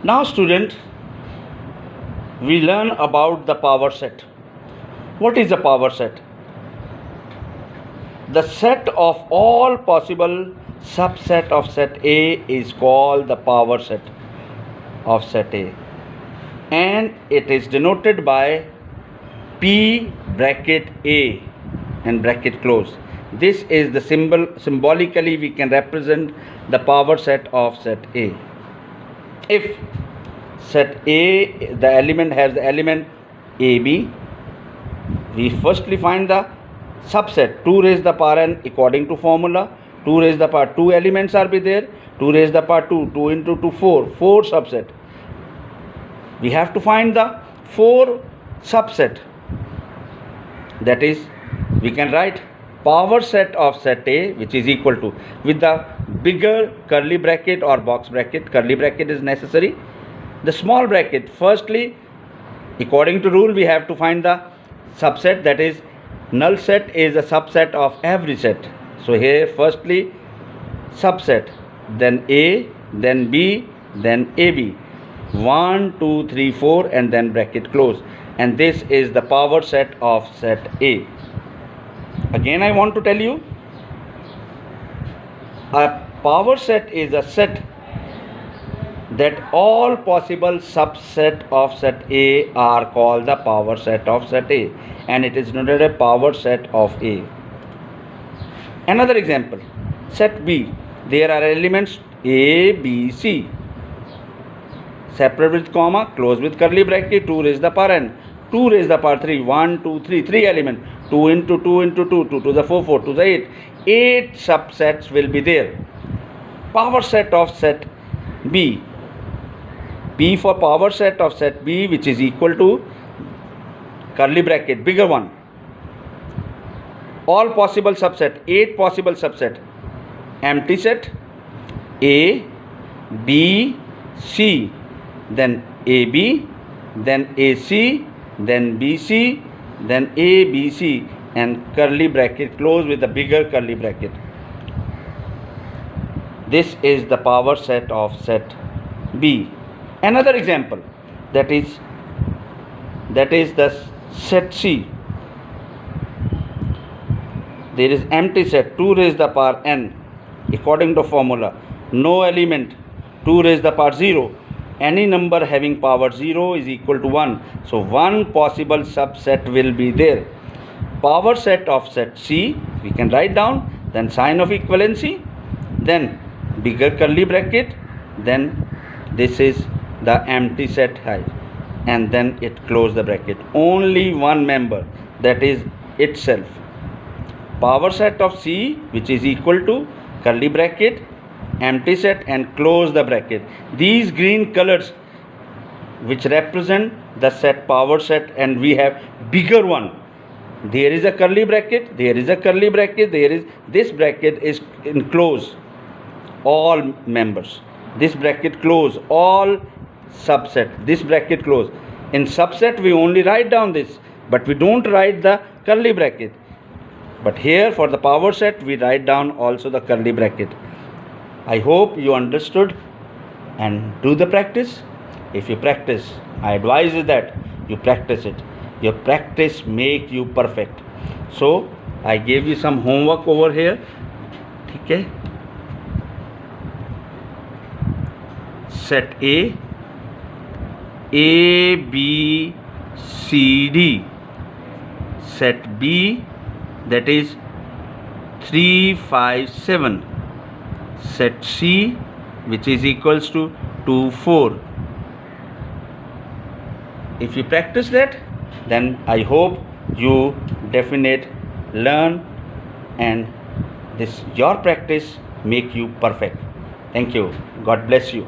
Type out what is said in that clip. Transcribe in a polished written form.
Now student, we learn about the power set. What is a power set? The set of all possible subset of set A is called the power set of set A, and it is denoted by P bracket A and bracket close. This is the symbol. Symbolically we can represent the power set of set A. If set A, the element has the element AB, we firstly find the subset 2 raised the power n according to formula. 2 raised the power 2 elements are be there. 2 raised the power 2, 2 into 2, 4 subset. We have to find the 4 subset. That is, we can write power set of set A, which is equal to, with the bigger curly bracket or box bracket. Curly bracket is necessary. The small bracket, firstly, according to rule, we have to find the subset, that is, null set is a subset of every set. So here firstly subset, then A, then B, then AB, 1 2 3 4, and then bracket close, and this is the power set of set A. Again I want to tell you, a power set is a set that all possible subset of set A are called the power set of set A, and it is denoted a power set of A. Another example, set B. There are elements A, B, C. Separate with comma, close with curly bracket, 2 raised the power n. 2 raised the power 3, 1, 2, 3, 3 element. 2 into 2 into 2, 2 to the 4, 4 to the 8. 8 subsets will be there. Power set of set B. P for power set of set B, which is equal to curly bracket, bigger one. All possible subset, 8 possible subset. Empty set A, B, C, then AB, then AC, then BC, then ABC, and curly bracket close with the bigger curly bracket. This is the power set of set B. Another example, that is the set C. There is empty set 2 raised the power n according to formula. No element, 2 raised the power 0. Any number having power 0 is equal to 1. So one possible subset will be there. Power set of set C, we can write down, then sign of equivalency, then bigger curly bracket, then this is the empty set height, and then it close the bracket. Only one member, that is itself. Power set of C, which is equal to curly bracket, empty set, and close the bracket. These green colors which represent the set power set, and we have bigger one. There is a curly bracket, there is a curly bracket, there is this bracket is enclose all members. This bracket close all subset. This bracket close. In subset we only write down this, but we don't write the curly bracket. But here for the power set we write down also the curly bracket. I hope you understood, and do the practice. If you practice, I advise you that you practice it. Your practice make you perfect. So I gave you some homework over here. Okay. Set A, B, C, D. Set B, that is 3, 5, 7. Set C, which is equals to 2, 4. If you practice that, then I hope you definitely learn, and this your practice make you perfect. Thank you. God bless you.